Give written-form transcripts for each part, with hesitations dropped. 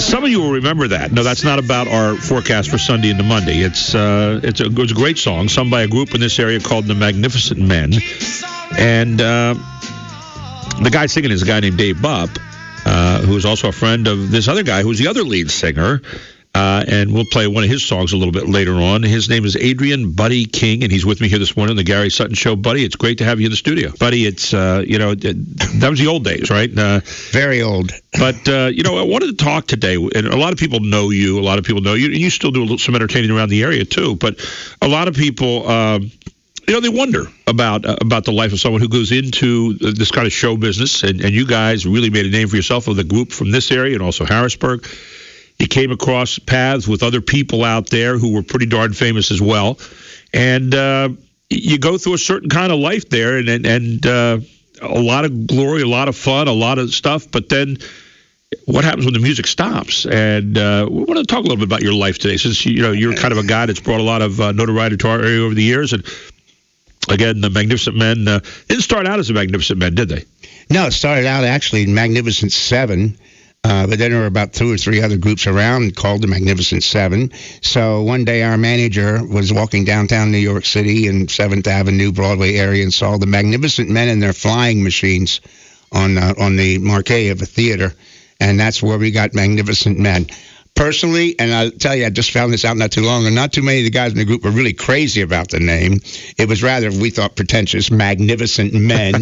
Some of you will remember that. No, that's not about our forecast for Sunday into Monday. It was a great song sung by a group in this area called the Magnificent Men. And the guy singing is a guy named Dave Bupp, who is also a friend of this other guy who's the other lead singer. And we'll play one of his songs a little bit later on. His name is Adrian Buddy King, and he's with me here this morning on the Gary Sutton Show. Buddy, it's great to have you in the studio. Buddy, it's, that was the old days, right? Very old. But, I wanted to talk today, and a lot of people know you. A lot of people know you, and you still do some entertaining around the area, too. But a lot of people, they wonder about the life of someone who goes into this kind of show business, and you guys really made a name for yourself with a group from this area and also Harrisburg. You came across paths with other people out there who were pretty darn famous as well. And you go through a certain kind of life there and a lot of glory, a lot of fun, a lot of stuff. But then what happens when the music stops? And we want to talk a little bit about your life today, since you're kind of a guy that's brought a lot of notoriety to our area over the years. And again, the Magnificent Men didn't start out as the Magnificent Men, did they? No, it started out actually in Magnificent Seven. But then there were about 2 or 3 other groups around called the Magnificent Seven. So one day our manager was walking downtown New York City in 7th Avenue, Broadway area, and saw the Magnificent Men in their flying machines on the marquee of a theater. And that's where we got Magnificent Men. Personally, and I'll tell you, I just found this out not too long ago, not too many of the guys in the group were really crazy about the name. It was rather, we thought, pretentious, Magnificent Men,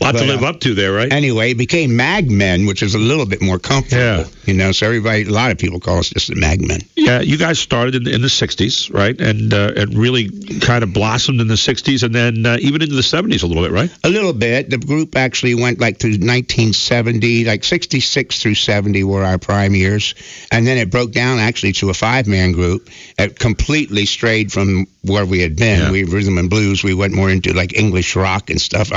Lot to live up to there, right? Anyway, it became Mag Men, which is a little bit more comfortable, so everybody, a lot of people call us just the Mag Men. Yeah, you guys started in the 60s, right? And really kind of blossomed in the 60s, and then even into the 70s a little bit, right? A little bit. The group actually went to 1970, 66 through 70 were our prime years. And then it broke down actually to a 5-man group. It completely strayed from where we had been. We rhythm and blues. We went more into English rock and stuff.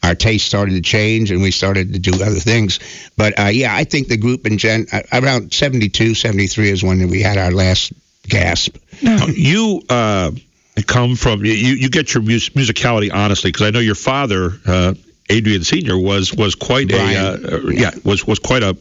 Our taste started to change, and we started to do other things. But I think the group around 72, 73 is when we had our last gasp. Now, you come from you get your musicality honestly, because I know your father. Adrian Sr. was quite quite a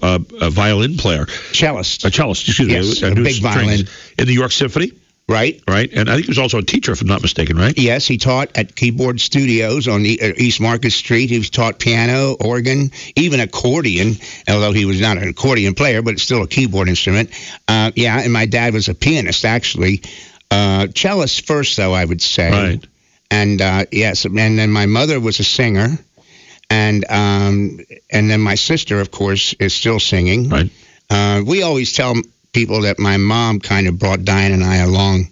violin player. Cellist. A cellist, excuse me. A big violin. In the New York Symphony? Right. And I think he was also a teacher, if I'm not mistaken, right? Yes, he taught at Keyboard Studios on East Market Street. He taught piano, organ, even accordion, although he was not an accordion player, but it's still a keyboard instrument. And my dad was a pianist, actually. Cellist first, though, I would say. Right. And, and then my mother was a singer. And then my sister, of course, is still singing. Right. We always tell people that my mom kind of brought Diane and I along,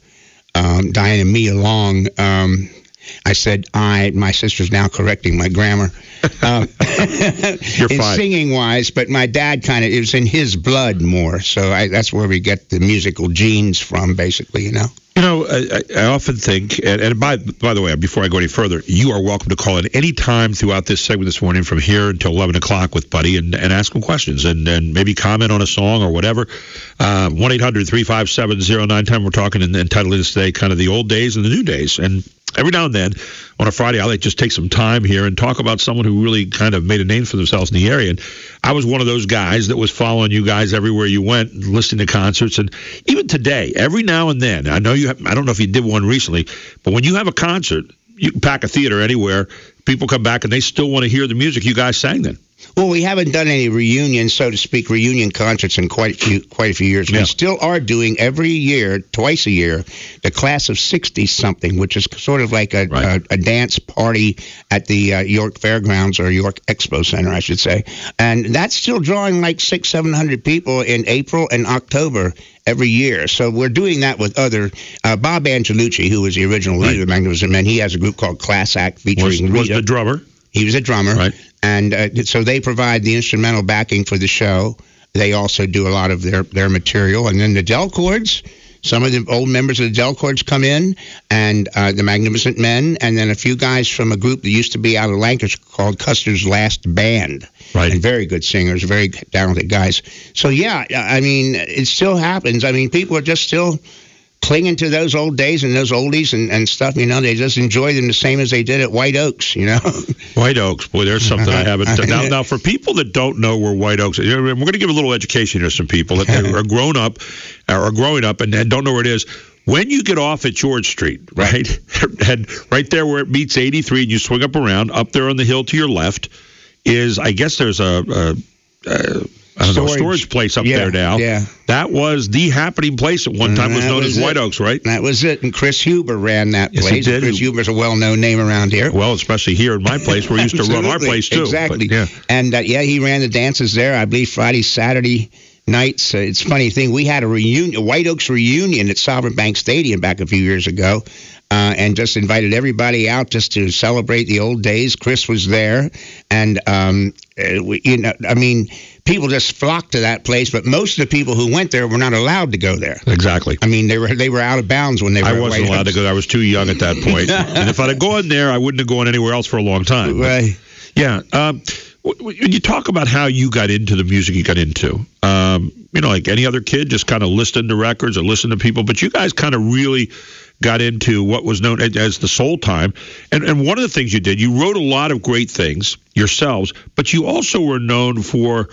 Diane and me along. I said my sister's now correcting my grammar. You're fine. Singing-wise, but my dad it was in his blood more. So that's where we get the musical genes from, basically, I often think, and by the way, before I go any further, you are welcome to call in any time throughout this segment this morning from here until 11 o'clock with Buddy and ask him questions and maybe comment on a song or whatever. 1-800-357-0910. We're talking and titling this today kind of the old days and the new days. And every now and then on a Friday, I like just take some time here and talk about someone who really kind of made a name for themselves in the area. And I was one of those guys that was following you guys everywhere you went, listening to concerts. And even today, every now and then, I don't know if you did one recently, but when you have a concert, you can pack a theater anywhere, people come back and they still want to hear the music you guys sang then. Well, we haven't done any reunions, so to speak, reunion concerts in quite a few years. Yeah. We still are doing every year, twice a year, the class of 60-something, which is sort of like a dance party at the York Fairgrounds or York Expo Center, I should say. And that's still drawing like 600-700 people in April and October every year. So we're doing that with other Bob Angelucci, who was the original leader of the Magnificent Men. He has a group called Class Act featuring was the drummer. He was a drummer. Right. And so they provide the instrumental backing for the show. They also do a lot of their material. And then the Delcords, some of the old members of the Delcords come in, and the Magnificent Men, and then a few guys from a group that used to be out of Lancaster called Custer's Last Band. Right. And very good singers, very talented guys. So, yeah, I mean, it still happens. I mean, people are just still clinging to those old days and those oldies and stuff. You know, they just enjoy them the same as they did at White Oaks. You know, White Oaks. Boy, there's something I haven't. Now, for people that don't know where White Oaks is, we're going to give a little education to some people that are growing up and don't know where it is. When you get off at George Street, right, and right there where it meets 83, and you swing up around, up there on the hill to your left is, I guess there's a storage place up there now. Yeah. That was the happening place at one time. Was known as White Oaks, right? That was it. And Chris Huber ran that place. Yes, he did. Chris Huber's a well-known name around here. Well, especially here in my place, where we used to run our place, too. Exactly. But, yeah. And, he ran the dances there, I believe, Friday, Saturday nights. It's a funny thing. We had a White Oaks reunion at Sovereign Bank Stadium back a few years ago. And just invited everybody out just to celebrate the old days. Chris was there. And, people just flocked to that place, but most of the people who went there were not allowed to go there. Exactly. I mean, they were out of bounds when they were. I wasn't allowed to go. I was too young at that point. And if I'd have gone there, I wouldn't have gone anywhere else for a long time. Right. But, yeah. When you talk about how you got into the music you got into, like any other kid, just kind of listening to records or listening to people, but you guys kind of really got into what was known as the soul time. And one of the things you did, you wrote a lot of great things yourselves, but you also were known for,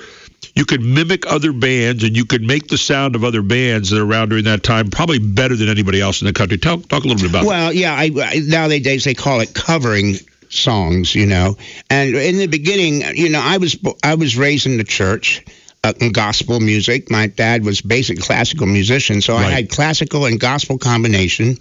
you could mimic other bands and you could make the sound of other bands that are around during that time probably better than anybody else in the country. Talk a little bit about that. Well, yeah, nowadays they call it covering songs, And in the beginning, I was raised in the church. In gospel music. My dad was basic classical musician, so I had classical and gospel combination.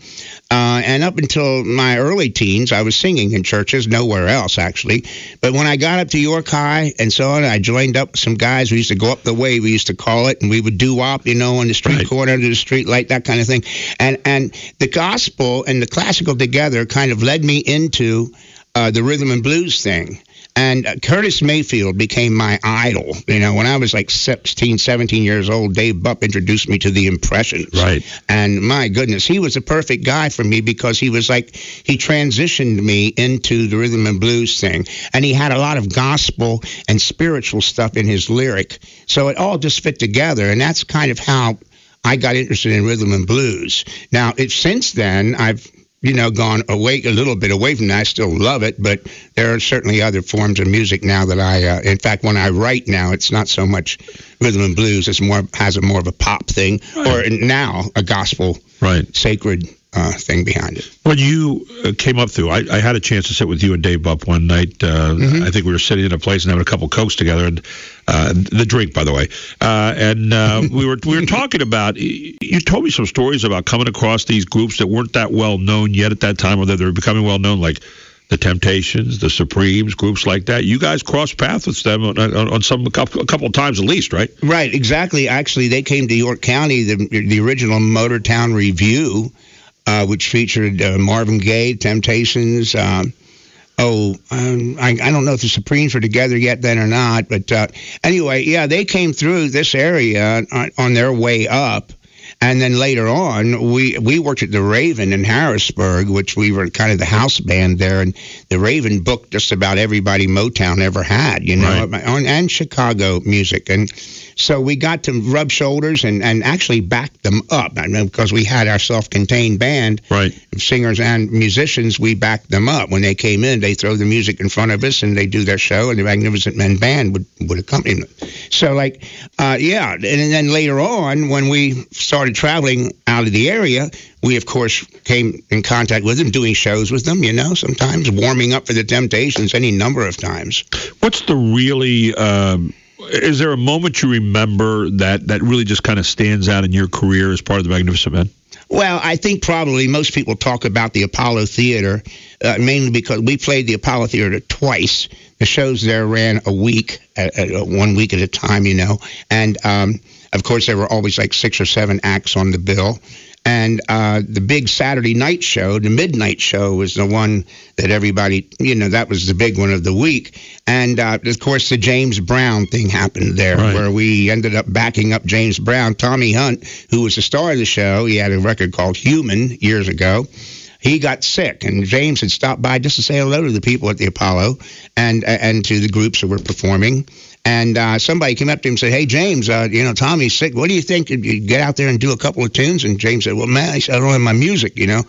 And up until my early teens, I was singing in churches, nowhere else, actually. But when I got up to York High and so on, I joined up with some guys. We used to go up the way, we used to call it, and we would doo-wop, on the street corner to the street light, that kind of thing. And the gospel and the classical together kind of led me into the rhythm and blues thing. And Curtis Mayfield became my idol. When I was like 16, 17 years old, Dave Bupp introduced me to the Impressions. Right. And my goodness, he was a perfect guy for me because he transitioned me into the rhythm and blues thing. And he had a lot of gospel and spiritual stuff in his lyric. So it all just fit together. And that's kind of how I got interested in rhythm and blues. Now, since then, I've gone a little bit away from that. I still love it, but there are certainly other forms of music now that in fact, when I write now, it's not so much rhythm and blues. It's has more of a pop thing, or now a gospel, sacred thing behind it. When you came up through, I had a chance to sit with you and Dave Bupp one night. I think we were sitting in a place and having a couple Cokes together, and the drink, by the way. We were talking about. You told me some stories about coming across these groups that weren't that well known yet at that time, or that they were becoming well known, like the Temptations, the Supremes, groups like that. You guys crossed paths with them on a couple of times at least, right? Right, exactly. Actually, they came to York County. The original Motortown Review. Which featured Marvin Gaye, Temptations. I don't know if the Supremes were together yet then or not, but anyway, yeah, they came through this area on their way up. And then later on, we worked at the Raven in Harrisburg, which we were kind of the house band there. And the Raven booked just about everybody Motown ever had, and Chicago music. And so we got to rub shoulders and actually back them up. Because we had our self-contained band of singers and musicians, we backed them up. When they came in, they throw the music in front of us and they do their show, and the Magnificent Men Band would accompany them. So, and then later on, when we started traveling out of the area, we, of course, came in contact with them, doing shows with them, sometimes warming up for the Temptations any number of times. What's the really... is there a moment you remember that really just kind of stands out in your career as part of the Magnificent Men? Well, I think probably most people talk about the Apollo Theater, mainly because we played the Apollo Theater twice. The shows there ran a week, 1 week at a time, And, of course, there were always like 6 or 7 acts on the bill. And the big Saturday night show, the midnight show, was the one that everybody, that was the big one of the week. And, of course, the James Brown thing happened there, where we ended up backing up James Brown. Tommy Hunt, who was the star of the show, he had a record called Human years ago. he got sick, and James had stopped by just to say hello to the people at the Apollo and to the groups that were performing. And somebody came up to him and said, "Hey, James, Tommy's sick. What do you think? You get out there and do a couple of tunes?" And James said, "Well, man," he said, "I don't have my music, And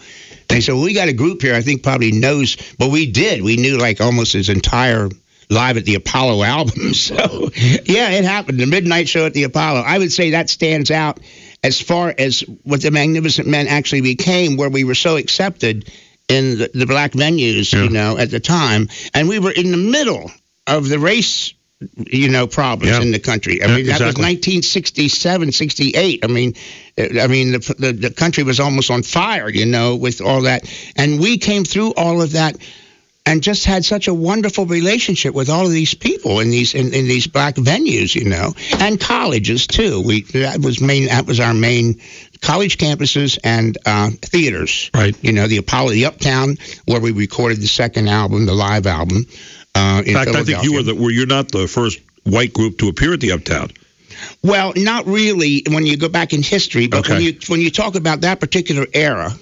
they said, "Well, we got a group here. I think probably knows." But we did. We knew like almost his entire Live at the Apollo album. So, yeah, it happened. The midnight show at the Apollo. I would say that stands out as far as what the Magnificent Men actually became, where we were so accepted in the black venues, at the time. And we were in the middle of the race, problems in the country. I mean, that was 1967, 68. I mean, the country was almost on fire, with all that. And we came through all of that and just had such a wonderful relationship with all of these people in these black venues, and colleges too. That was our main college campuses and theaters. Right. The Apollo, the Uptown, where we recorded the second album, the live album. In fact, I think you're not the first white group to appear at the Uptown. Well, not really when you go back in history, but when you talk about that particular era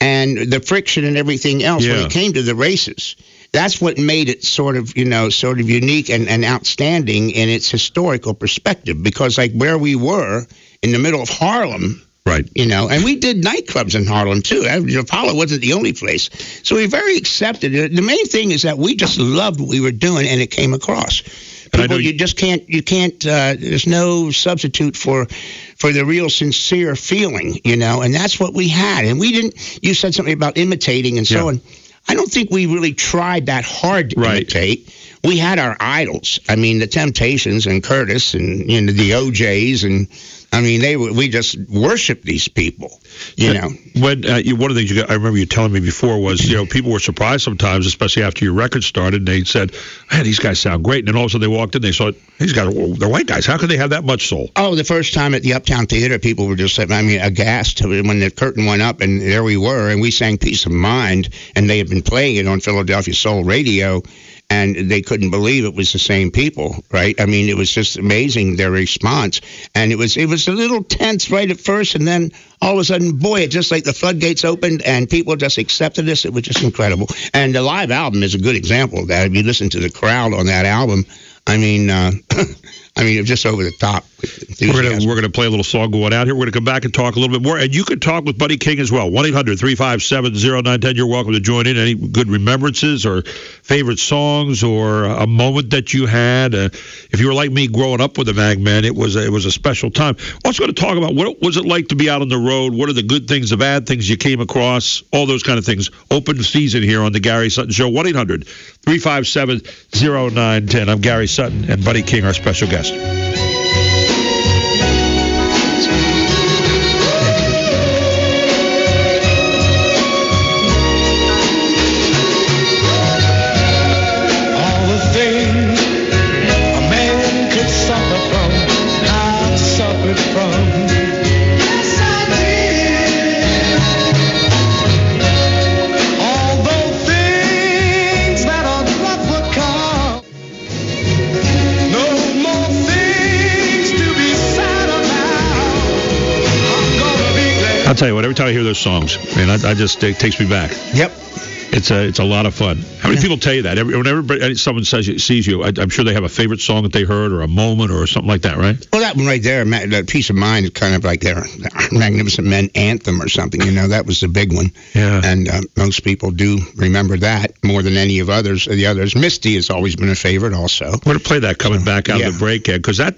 and the friction and everything else when it came to the races, that's what made it sort of unique and outstanding in its historical perspective, because like where we were in the middle of Harlem. Right. And we did nightclubs in Harlem, too. Apollo wasn't the only place. So we were very accepted. The main thing is that we just loved what we were doing, and it came across. People, you just can't, there's no substitute for the real sincere feeling, and that's what we had. And you said something about imitating and so on. I don't think we really tried that hard to imitate. We had our idols. I mean, the Temptations and Curtis and, the OJs and, we just worshiped these people, When one of the things I remember you telling me before was, people were surprised sometimes, especially after your record started, and they said, "Hey, these guys sound great." And then all of a sudden they walked in, they saw these guys, they're white guys. How could they have that much soul? Oh, the first time at the Uptown Theater, people were just, aghast when the curtain went up, and there we were, and we sang "Peace of Mind," and they had been playing it on Philadelphia Soul Radio. And they couldn't believe it was the same people, right? I mean, it was just amazing, their response. And it was a little tense right at first, and then all of a sudden, boy, it just like the floodgates opened, and people just accepted us. It was just incredible. And the live album is a good example of that. If you listen to the crowd on that album, it was just over the top. We're gonna play a little song going out here. We're gonna come back and talk a little bit more, and you can talk with Buddy King as well. 1-800-357-0910. You're welcome to join in. Any good remembrances or favorite songs or a moment that you had? If you were like me growing up with the Mag Men, it was a special time. Also going to talk about what was it like to be out on the road. What are the good things, the bad things you came across? All those kind of things. Open season here on the Gary Sutton Show. 1-800-357-0910. I'm Gary Sutton, and Buddy King, our special guest. I'll tell you what, every time I hear those songs, man, it takes me back. Yep. It's a lot of fun. How many people tell you that? When someone sees you, I'm sure they have a favorite song that they heard or a moment or something like that, right? Well, that one right there, that Peace of Mind, is kind of like their Magnificent Men anthem or something. That was the big one. Yeah. And most people do remember that more than any of the others. Misty has always been a favorite also. We're going to play that coming back out of the break, because I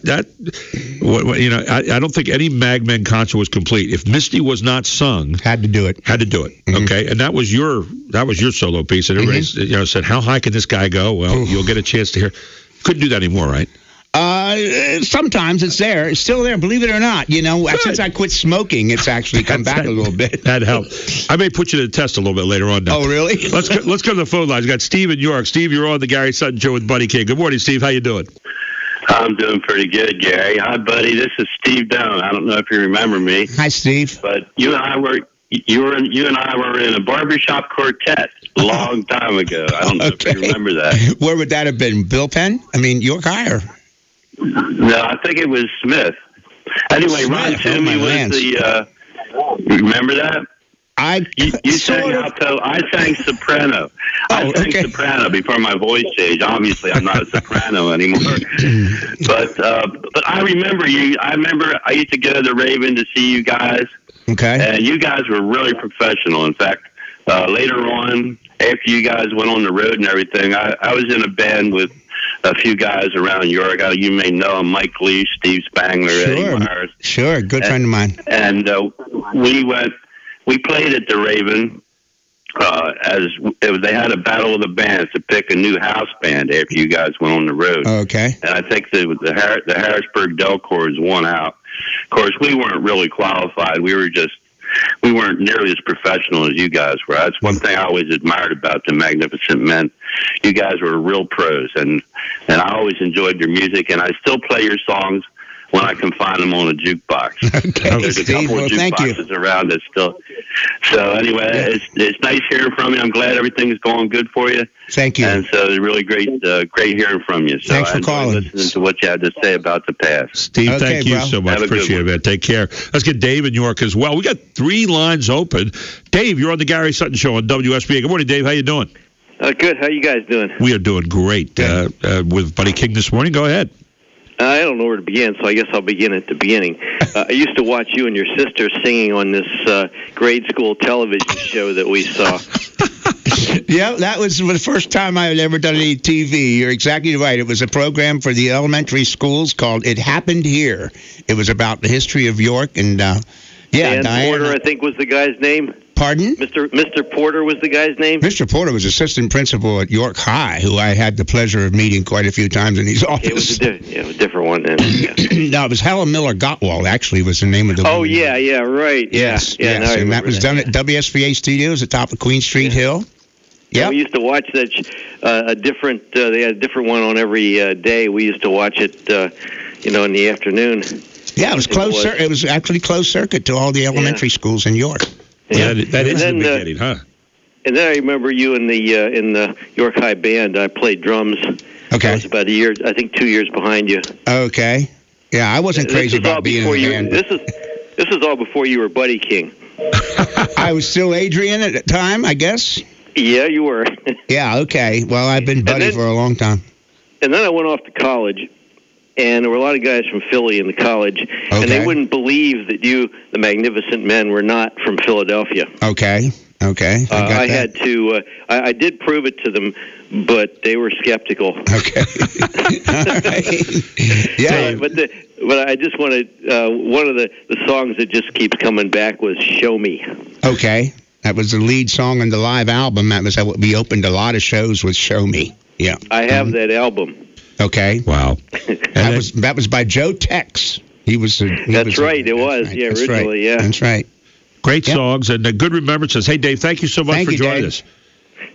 don't think any Mag Men concert was complete if Misty was not sung. Had to do it. Mm-hmm. Okay, and that was your solo piece, and everybody said, "How high can this guy go?" Well, you'll get a chance to hear. Couldn't do that anymore, right? Sometimes it's there. It's still there, believe it or not. Since I quit smoking, it's actually come back a little bit. That helped. I may put you to the test a little bit later on now. Oh, really? Let's go to the phone lines. We got Steve in York. Steve, you're on the Gary Sutton Show with Buddy King. Good morning, Steve. How you doing? I'm doing pretty good, Gary. Hi, buddy. This is Steve Doan. I don't know if you remember me. Hi, Steve. But you and I were in a barbershop quartet a long time ago. I don't know if you remember that. Where would that have been? Bill Penn? I mean, York Hire. No, I think it was Smith. Anyway, Ron Toomey was the. Remember that? You sang alto. I sang soprano. I sang soprano before my voice changed. Obviously, I'm not a soprano anymore. But I remember you. I remember I used to go to the Raven to see you guys. Okay. And you guys were really professional. In fact, later on, after you guys went on the road and everything, I was in a band with a few guys around York. You may know them, Mike Lee, Steve Spangler, Eddie Myers. Sure, good friend of mine. And we played at the Raven they had a battle of the bands to pick a new house band after you guys went on the road. Okay. And I think the Harrisburg Delcors won out. Of course, we weren't really qualified. We weren't nearly as professional as you guys were. That's one thing I always admired about the Magnificent Men. You guys were real pros, and I always enjoyed your music, and I still play your songs when I can find them on a jukebox. Okay, There's a couple of jukeboxes around that still. So anyway, it's nice hearing from you. I'm glad everything's going good for you. Thank you. And so it's really great hearing from you. So Thanks for calling. Listening to what you had to say about the past. Steve, thank you so much. Appreciate it, man. Take care. Let's get Dave in York as well. We got 3 lines open. Dave, you're on the Gary Sutton Show on WSBA. Good morning, Dave. How you doing? Good. How you guys doing? We are doing great. With Buddy King this morning. Go ahead. I don't know where to begin, so I guess I'll begin at the beginning. I used to watch you and your sister singing on this grade school television show that we saw. Yeah, that was the first time I had ever done any TV. You're exactly right. It was a program for the elementary schools called It Happened Here. It was about the history of York, and Dan Diana Porter, I think, was the guy's name. Pardon? Mr. Porter was the guy's name? Mr. Porter was assistant principal at York High, who I had the pleasure of meeting quite a few times in his office. It was a different one then. Yeah. No, it was Helen Miller Gottwald, actually, was the name of the Oh, yeah, right. Yes. And that was done at WSBA Studios at top of Queen Street Hill. Yeah, we used to watch that. They had a different one on every day. We used to watch it, in the afternoon. Yeah, it was closed. It was actually closed circuit to all the elementary schools in York. Yeah, that is the beginning, huh? And then I remember you in the York High band. I played drums. Okay. I was about a year, I think 2 years behind you. Okay. Yeah, I wasn't crazy about being in the band. This is all before you were Buddy King. I was still Adrian at the time, I guess. Yeah, you were. Yeah, okay. Well, I've been Buddy for a long time. And then I went off to college, and there were a lot of guys from Philly in the college, and they wouldn't believe that the Magnificent Men, were not from Philadelphia. Okay. I had to. I did prove it to them, but they were skeptical. Okay. All right. Yeah. But I just wanted one of the songs that just keeps coming back was "Show Me." Okay. That was the lead song on the live album. That was how we opened a lot of shows with "Show Me." Yeah. I have that album. Okay. Wow. that was by Joe Tex. It was. Yeah, originally. Yeah. That's right. Great songs and good remembrances. Hey, Dave, thank you so much for joining us.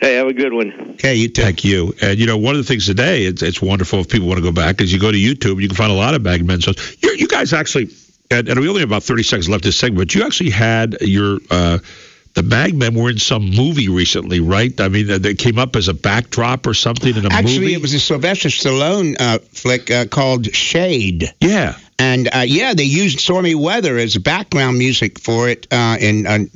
Hey, have a good one. Okay, you too. Thank you. And, one of the things today, it's wonderful if people want to go back, is you go to YouTube, you can find a lot of Magmen shows. You guys actually, and we only have about 30 seconds left this segment, but you actually had your the Magmen were in some movie recently, right? I mean, they came up as a backdrop or something in a movie. Actually, it was a Sylvester Stallone flick called Shade. Yeah. And, they used Stormy Weather as background music for it in, I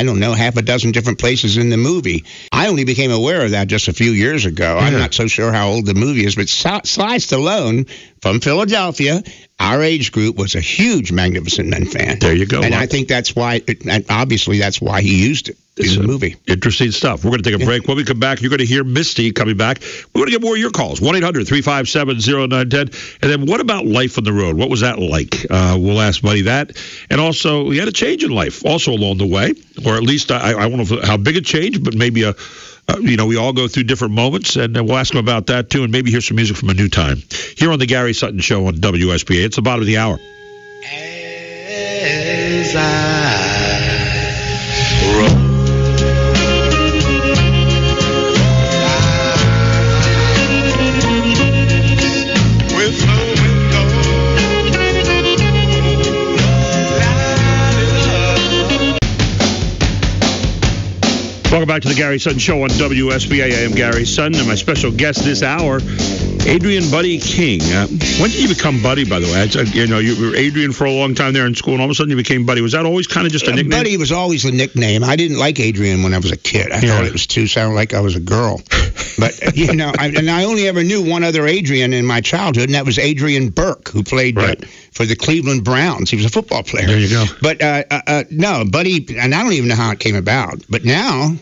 don't know, half a dozen different places in the movie. I only became aware of that just a few years ago. Yeah. I'm not so sure how old the movie is, but Sly Stallone from Philadelphia, our age group, was a huge Magnificent Men fan. There you go. And I think that's why, obviously, that's why he used it. In the movie. Interesting stuff. We're going to take a break. When we come back, you're going to hear Misty coming back. We're going to get more of your calls. 1-800-357-0910. And then what about life on the road? What was that like? We'll ask Buddy that. And also, we had a change in life also along the way, or at least I don't know how big a change, but maybe we all go through different moments, and we'll ask him about that too, and maybe hear some music from a new time. Here on the Gary Sutton Show on WSBA. It's the bottom of the hour. As I roll. Welcome back to the Gary Sutton Show on WSBA. I am Gary Sutton, and my special guest this hour Adrian Buddy King. When did you become Buddy, by the way? You were Adrian for a long time there in school, and all of a sudden you became Buddy. Was that always kind of just a nickname? Buddy was always a nickname. I didn't like Adrian when I was a kid. I thought it was too sounded like I was a girl. But, I only ever knew one other Adrian in my childhood, and that was Adrian Burke, who played for the Cleveland Browns. He was a football player. There you go. But, no, Buddy, and I don't even know how it came about. But now,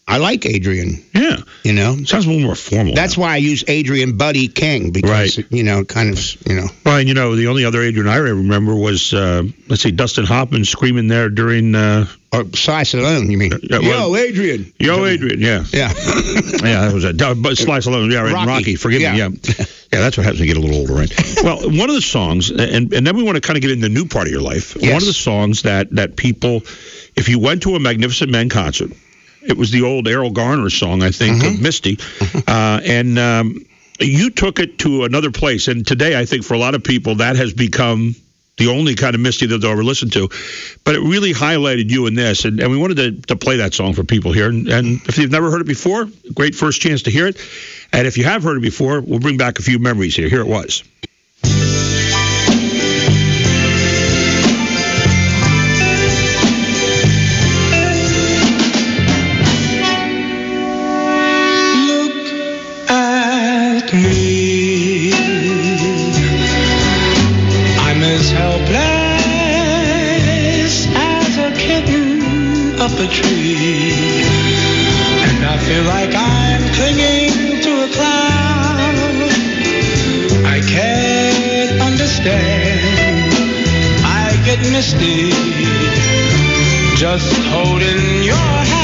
I like Adrian. Yeah. Sounds a little more formal. That's why I use Adrian Buddy King, because, kind of. Well, and, the only other Adrian I remember was, Dustin Hoffman screaming there during... or Sly Stallone, you mean? Yo, Adrian. Yo, Adrian, yeah. Yeah. Yeah, that was it. But Sly Stallone, Rocky. Forgive me, yeah. Yeah, that's what happens when you get a little older, right? Well, one of the songs, and then we want to kind of get into the new part of your life. Yes. One of the songs that people, if you went to a Magnificent Men concert, it was the old Errol Garner song, I think, of Misty. And you took it to another place. And today, I think for a lot of people, that has become the only kind of Misty that they'll ever listen to. But it really highlighted you in this. And we wanted to play that song for people here. And if you've never heard it before, great first chance to hear it. And if you have heard it before, we'll bring back a few memories here. Here it was. Me, I'm as helpless as a kitten up a tree, and I feel like I'm clinging to a cloud. I can't understand, I get misty just holding your hand.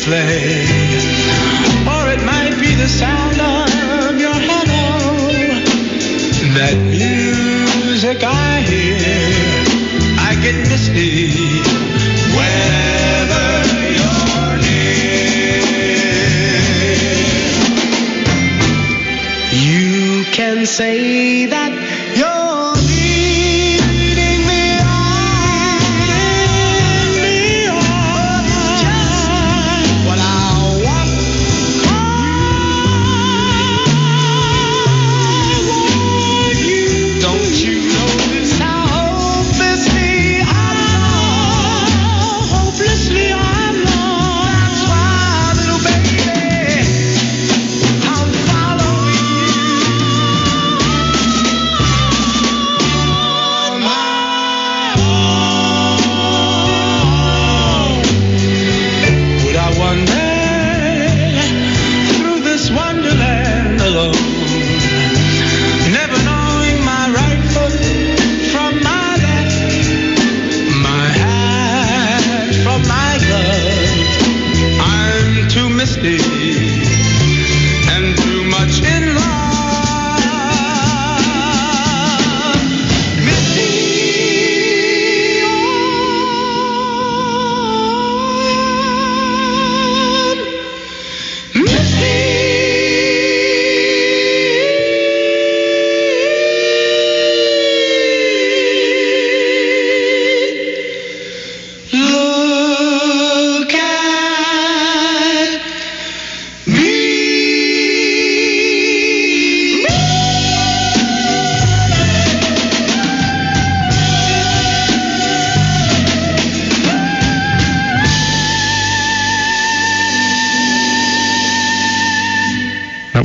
Play, or it might be the sound of your hello. That music I hear, I get misty whenever you're near. You can say that you're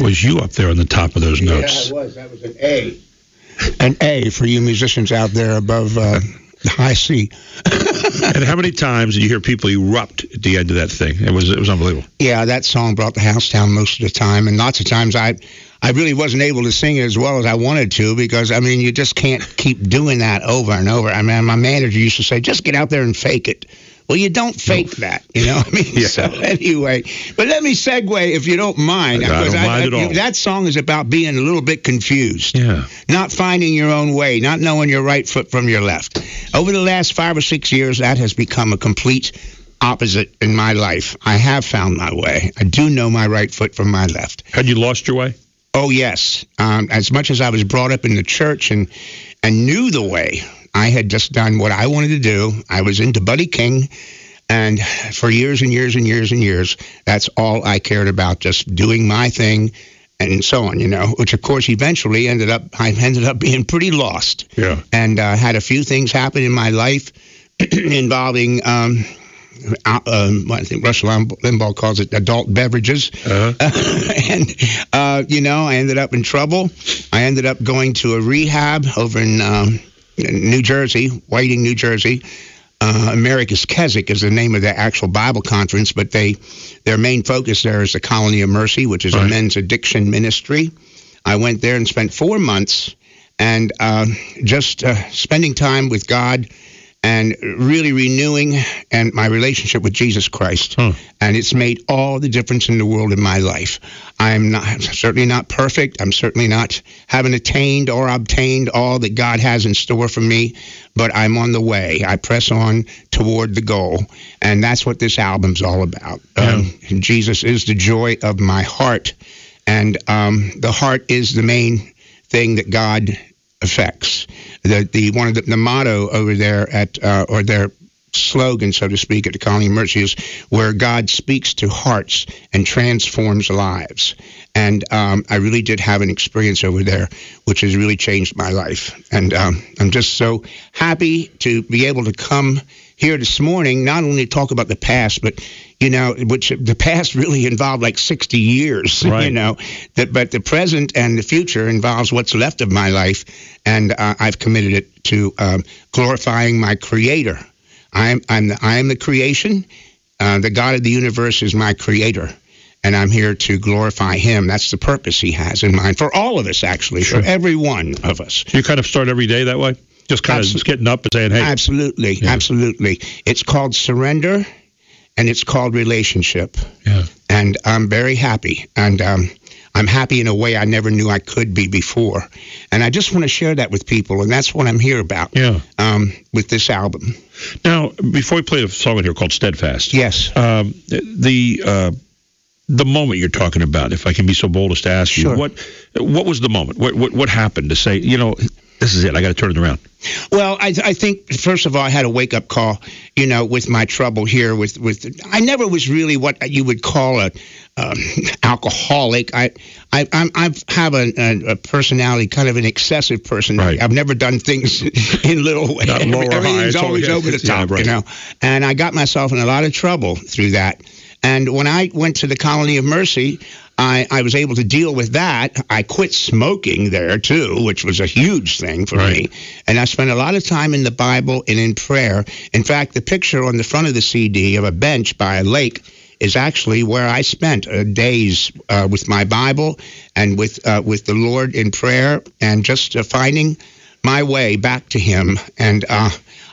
Was you up there on the top of those notes? Yeah, it was. That was an A. An A for you musicians out there above the high C. And how many times did you hear people erupt at the end of that thing? It was unbelievable. Yeah, that song brought the house down most of the time, and lots of times I really wasn't able to sing it as well as I wanted to, because, you just can't keep doing that over and over. My manager used to say, just get out there and fake it. Well, you don't fake that, Yeah. So anyway, but let me segue, if you don't mind. I don't mind at all. That song is about being a little bit confused. Yeah. Not finding your own way, not knowing your right foot from your left. Over the last 5 or 6 years, that has become a complete opposite in my life. I have found my way. I do know my right foot from my left. Had you lost your way? Oh, yes. As much as I was brought up in the church and knew the way, I had just done what I wanted to do. I was into Buddy King, and for years and years and years and years, that's all I cared about, just doing my thing and so on, which, of course, eventually I ended up being pretty lost. Yeah. And had a few things happen in my life involving what I think Rush Limbaugh calls it adult beverages. And, I ended up in trouble. I ended up going to a rehab over in New Jersey, Whiting, New Jersey. America's Keswick is the name of the actual Bible conference, but their main focus there is the Colony of Mercy, which is a men's addiction ministry. I went there and spent 4 months and just spending time with God and really renewing and my relationship with Jesus Christ. And it's made all the difference in the world in my life. I'm certainly not perfect. I'm certainly haven't attained or obtained all that God has in store for me, but I'm on the way. I press on toward the goal. And that's what this album's all about. Jesus is the joy of my heart. And the heart is the main thing that God affects. The motto over there or their slogan, so to speak, at the Colony of Mercy is where God speaks to hearts and transforms lives. And I really did have an experience over there, which has really changed my life. And I'm just so happy to be able to come here this morning, not only talk about the past, but which the past really involved like 60 years, right. But the present and the future involves what's left of my life, and I've committed it to glorifying my Creator. I am the creation. The God of the universe is my Creator, and I'm here to glorify Him. That's the purpose He has in mind for all of us, actually, for every one of us. You kind of start every day that way? Just kind of just getting up and saying, hey. Absolutely, absolutely. It's called surrender, and it's called relationship. Yeah. And I'm very happy, and I'm happy in a way I never knew I could be before. And I just want to share that with people, and that's what I'm here about with this album. Now, before we play a song in here called Steadfast. Yes. The moment you're talking about, if I can be so bold as to ask you, what was the moment? What happened to say, this is it, I got to turn it around? Well, I think, first of all, I had a wake-up call, with my trouble here. I never was really what you would call a alcoholic. I have a personality, kind of an excessive personality. Right. I've never done things in little ways. Everything's always over the top, And I got myself in a lot of trouble through that. And when I went to the Colony of Mercy, I was able to deal with that. I quit smoking there, too, which was a huge thing for me. And I spent a lot of time in the Bible and in prayer. In fact, the picture on the front of the CD of a bench by a lake is actually where I spent days with my Bible and with the Lord in prayer and just finding my way back to Him. And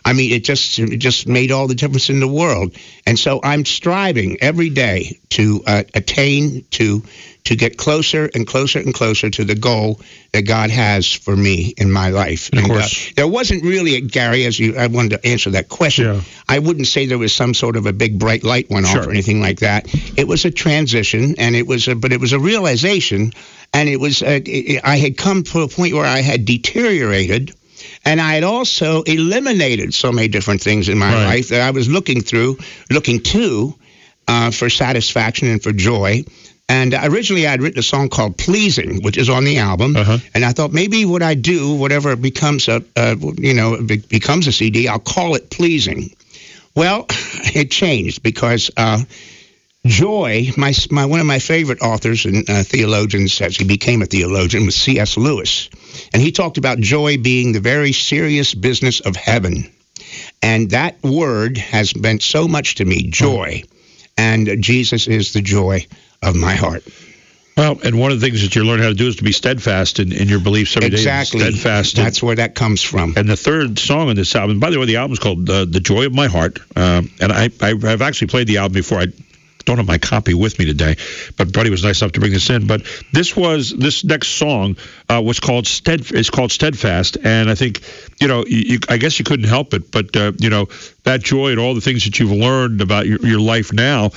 it just made all the difference in the world. And so I'm striving every day to attain, to get closer and closer and closer to the goal that God has for me in my life. Of course. There wasn't really, Gary, I wanted to answer that question. Yeah. I wouldn't say there was some sort of a big bright light went off or anything like that. It was a transition, and it was a realization, and it was I had come to a point where I had deteriorated. And I had also eliminated so many different things in my life that I was looking to for satisfaction and for joy. And originally I had written a song called Pleasing, which is on the album. And I thought maybe what I do, whatever it becomes becomes a CD, I'll call it Pleasing. Well, it changed because joy, one of my favorite authors and theologians, as he became a theologian, was C.S. Lewis. And he talked about joy being the very serious business of heaven. And that word has meant so much to me, joy. And Jesus is the joy of my heart. Well, and one of the things that you learn how to do is to be steadfast in your beliefs every day. Exactly. Steadfast. That's where that comes from. And the third song on this album, by the way, the album's called The Joy of My Heart. And I've actually played the album before. I don't have my copy with me today, but Buddy was nice enough to bring this in. But this next song was called Steadfast, and I think I guess you couldn't help it, but that joy and all the things that you've learned about your life now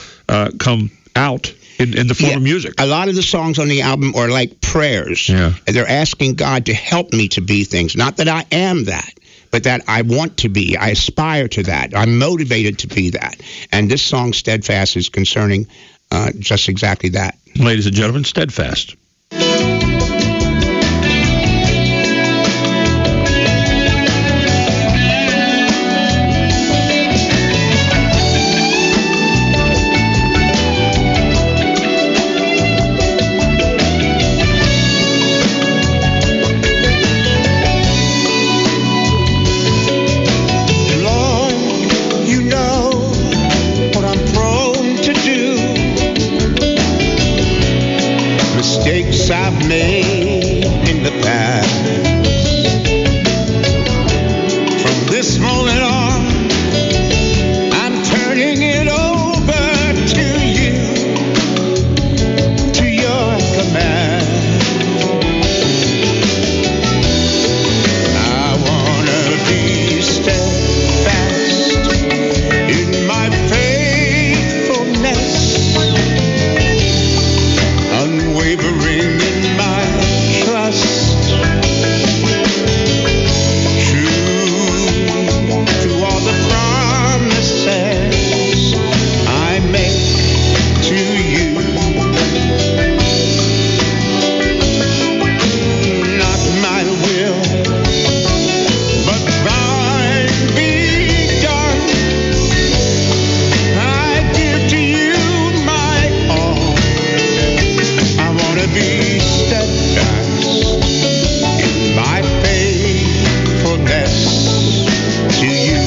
come out in the form of music. A lot of the songs on the album are like prayers. Yeah. They're asking God to help me to be things. Not that I am that, but that I want to be. I aspire to that. I'm motivated to be that. And this song, Steadfast, is concerning just exactly that. Ladies and gentlemen, Steadfast. I've made in the past. From this moment on, I'm turning it over to you, to your command. I wanna be steadfast in my faithfulness, unwavering in my trust, true to all the promises I make to you. Not my will, but thine be done. I give to you my all. I want to be steadfast in my faithfulness to you.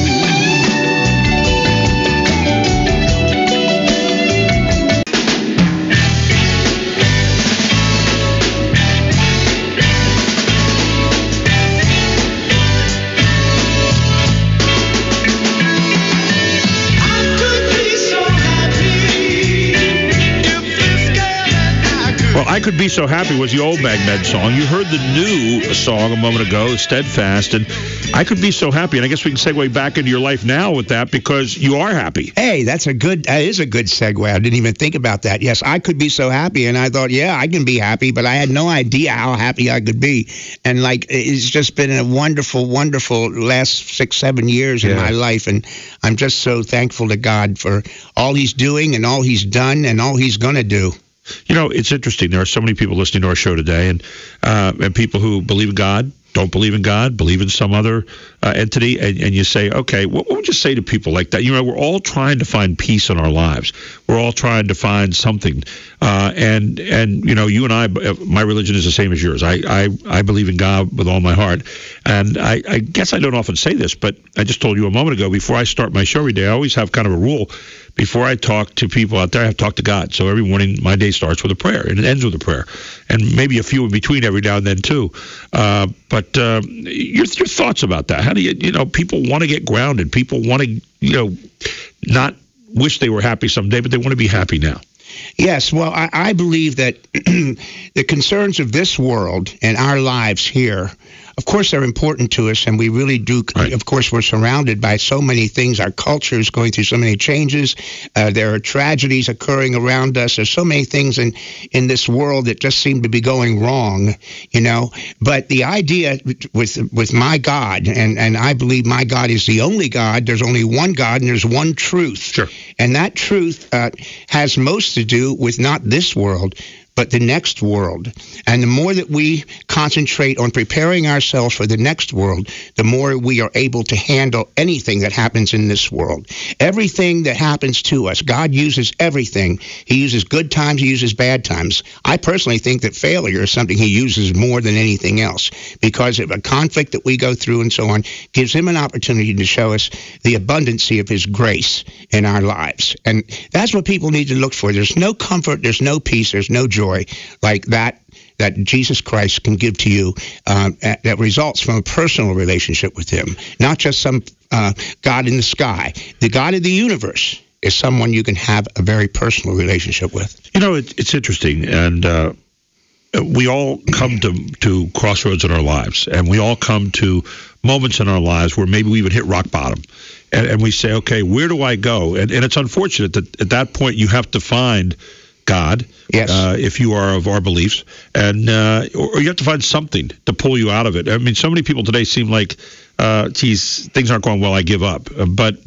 Well, I Could Be So Happy was the old Magnet song. You heard the new song a moment ago, Steadfast, and I Could Be So Happy. And I guess we can segue back into your life now with that because you are happy. Hey, that is a good segue. I didn't even think about that. Yes, I could be so happy. And I thought, yeah, I can be happy, but I had no idea how happy I could be. And it's just been a wonderful, wonderful last 6-7 years in my life. And I'm just so thankful to God for all he's doing and all he's done and all he's going to do. It's interesting. There are so many people listening to our show today, and people who believe in God, don't believe in God, believe in some other entity, and you say, okay, what would you say to people like that? We're all trying to find peace in our lives. We're all trying to find something, and you and I, my religion is the same as yours. I believe in God with all my heart, and I guess I don't often say this, but I just told you a moment ago, before I start my show every day, I always have kind of a rule. Before I talk to people out there, I have to talk to God. So every morning, my day starts with a prayer, and it ends with a prayer, and maybe a few in between every now and then too. But your thoughts about that? How do people want to get grounded? People want to, not wish they were happy someday, but they want to be happy now. Yes, well, I believe that the concerns of this world and our lives here, of course, they're important to us, and we really do. Right. Of course, we're surrounded by so many things. Our culture is going through so many changes. There are tragedies occurring around us. There's so many things in this world that just seem to be going wrong, But the idea with my God, and I believe my God is the only God. There's only one God, and there's one truth. Sure. And that truth has most to do with not this world, but the next world. And the more that we concentrate on preparing ourselves for the next world, the more we are able to handle anything that happens in this world. Everything that happens to us, God uses everything. He uses good times, he uses bad times. I personally think that failure is something he uses more than anything else, because of a conflict that we go through and so on gives him an opportunity to show us the abundancy of his grace in our lives. And that's what people need to look for. There's no comfort, there's no peace, there's no joy like that Jesus Christ can give to you that results from a personal relationship with him, not just some God in the sky. The God of the universe is someone you can have a very personal relationship with. It's interesting, and we all come to crossroads in our lives, and we all come to moments in our lives where maybe we even hit rock bottom, and we say, okay, where do I go? And it's unfortunate that at that point you have to find God, yes. If you are of our beliefs, and or you have to find something to pull you out of it. I mean, so many people today seem like, geez, things aren't going well, I give up. But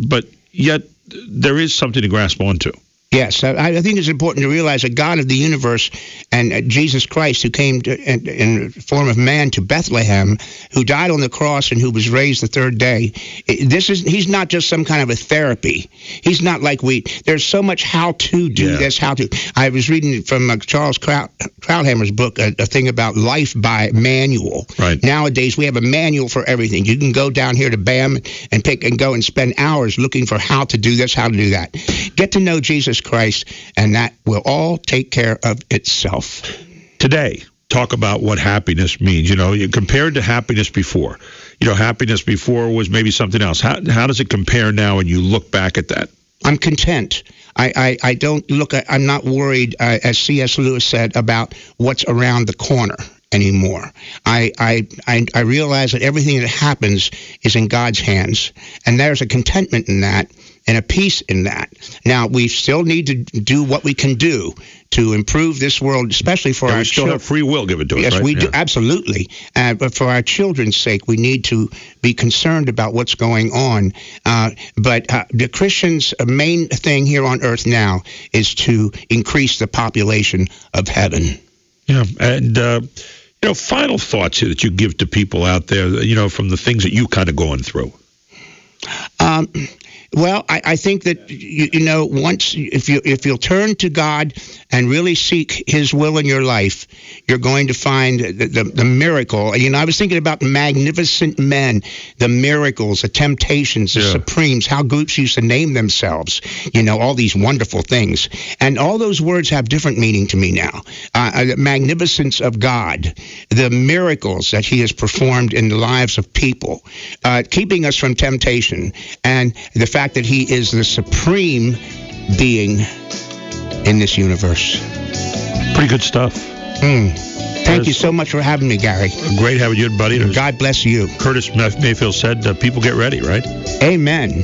yet there is something to grasp onto. Yes, I think it's important to realize that God of the universe and Jesus Christ, who came in the form of man to Bethlehem, who died on the cross and who was raised the third day, he's not just some kind of a therapy. He's not like there's so much how to do this, how to. I was reading from Charles Krauthammer's book, a thing about life by manual. Right. Nowadays, we have a manual for everything. You can go down here to BAM and pick and go and spend hours looking for how to do this, how to do that. Get to know Jesus Christ, and that will all take care of itself. Today, talk about what happiness means. Compared to happiness before. Happiness before was maybe something else. How does it compare now when you look back at that? I'm content. I don't look at, I'm not worried, as C.S. Lewis said, about what's around the corner anymore. I realize that everything that happens is in God's hands, and there's a contentment in that and a peace in that. Now, we still need to do what we can do to improve this world, especially for our children. We still have free will given to us, yes, right? We do, absolutely. But for our children's sake, we need to be concerned about what's going on. But the Christians' main thing here on earth now is to increase the population of heaven. Yeah, and final thoughts here that you give to people out there, from the things that you kind of going through. Well, I think that once if you'll turn to God and really seek His will in your life, you're going to find the miracle. I was thinking about the magnificent men, the miracles, the temptations, the supremes, how groups used to name themselves. All these wonderful things, and all those words have different meaning to me now. The magnificence of God, the miracles that He has performed in the lives of people, keeping us from temptation, and the fact that He is the supreme being in this universe. Pretty good stuff. Thank you so much for having me, Gary. Great having you, buddy. God bless you. Curtis Mayfield said, people get ready, right? Amen.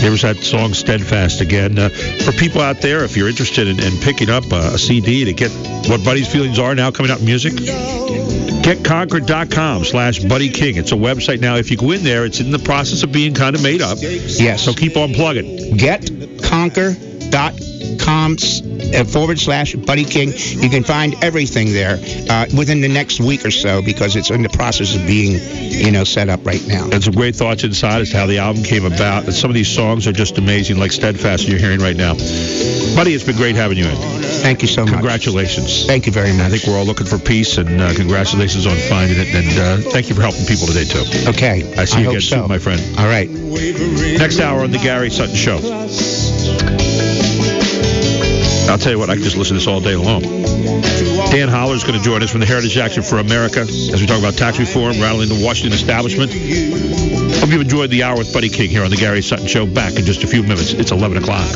There was that song, Steadfast, again. For people out there, if you're interested in picking up a CD to get what Buddy's feelings are now coming out in music, GetConquered.com/Buddy King. It's a website now. If you go in there, it's in the process of being kind of made up. Yes. So keep on plugging. GetConquer.com/Buddy King. You can find everything there within the next week or so, because it's in the process of being, set up right now. And some great thoughts inside as to how the album came about. And some of these songs are just amazing, like Steadfast you're hearing right now. Buddy, it's been great having you in. Thank you so much. Congratulations. Thank you very much. I think we're all looking for peace, and congratulations on finding it. And thank you for helping people today, too. Okay. I see you again soon, my friend. All right. Next hour on The Gary Sutton Show. I'll tell you what, I can just listen to this all day long. Dan Holler is going to join us from the Heritage Action for America as we talk about tax reform, rattling the Washington establishment. Hope you've enjoyed the hour with Buddy King here on The Gary Sutton Show. Back in just a few minutes. It's 11 o'clock.